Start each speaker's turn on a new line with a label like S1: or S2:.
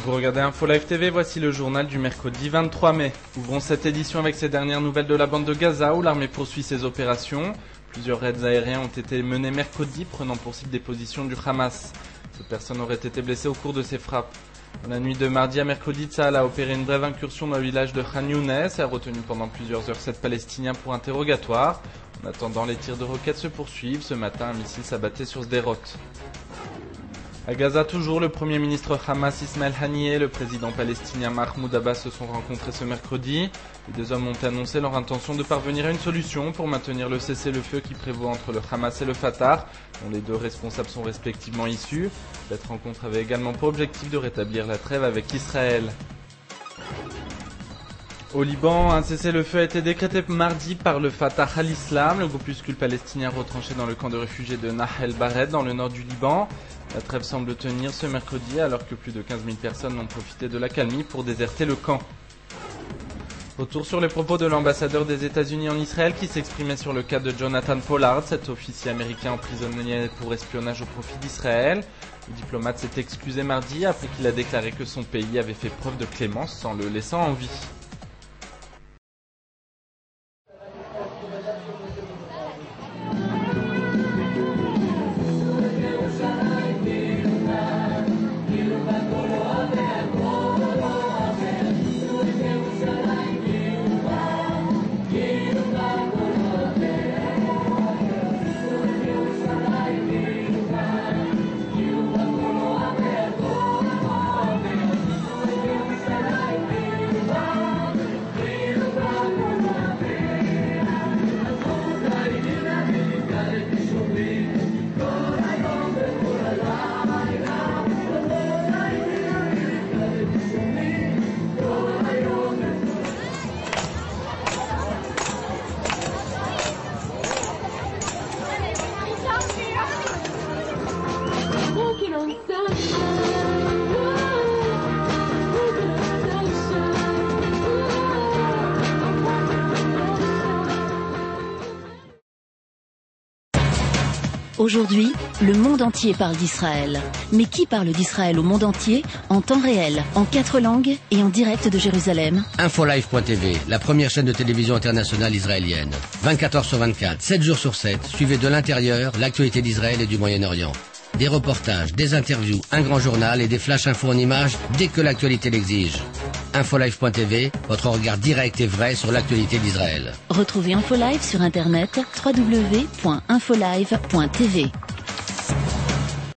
S1: Vous regardez Info Live TV, voici le journal du mercredi 23 mai. Ouvrons cette édition avec ces dernières nouvelles de la bande de Gaza où l'armée poursuit ses opérations. Plusieurs raids aériens ont été menés mercredi prenant pour cible des positions du Hamas. Cette personne aurait été blessée au cours de ces frappes. Dans la nuit de mardi à mercredi, Tsahal a opéré une brève incursion dans le village de Khan Younes et a retenu pendant plusieurs heures 7 Palestiniens pour interrogatoire. En attendant, les tirs de roquettes se poursuivent. Ce matin, un missile s'abattait sur Sderot. À Gaza toujours, le premier ministre Hamas Ismaël Haniyeh et le président palestinien Mahmoud Abbas se sont rencontrés ce mercredi. Les deux hommes ont annoncé leur intention de parvenir à une solution pour maintenir le cessez-le-feu qui prévaut entre le Hamas et le Fatah, dont les deux responsables sont respectivement issus. Cette rencontre avait également pour objectif de rétablir la trêve avec Israël. Au Liban, un cessez-le-feu a été décrété mardi par le Fatah al-Islam, le groupuscule palestinien retranché dans le camp de réfugiés de Nah el-Bared dans le nord du Liban. La trêve semble tenir ce mercredi alors que plus de 15 000 personnes ont profité de l'accalmie pour déserter le camp. Retour sur les propos de l'ambassadeur des États-Unis en Israël qui s'exprimait sur le cas de Jonathan Pollard, cet officier américain emprisonné pour espionnage au profit d'Israël. Le diplomate s'est excusé mardi après qu'il a déclaré que son pays avait fait preuve de clémence sans le laissant en vie.
S2: Aujourd'hui, le monde entier parle d'Israël. Mais qui parle d'Israël au monde entier, en temps réel, en 4 langues et en direct de Jérusalem?
S3: Infolive.tv, la première chaîne de télévision internationale israélienne. 24 heures sur 24, 7 jours sur 7, suivez de l'intérieur l'actualité d'Israël et du Moyen-Orient. Des reportages, des interviews, un grand journal et des flash infos en images dès que l'actualité l'exige. Infolive.tv, votre regard direct et vrai sur l'actualité d'Israël.
S2: Retrouvez Infolive sur internet www.infolive.tv.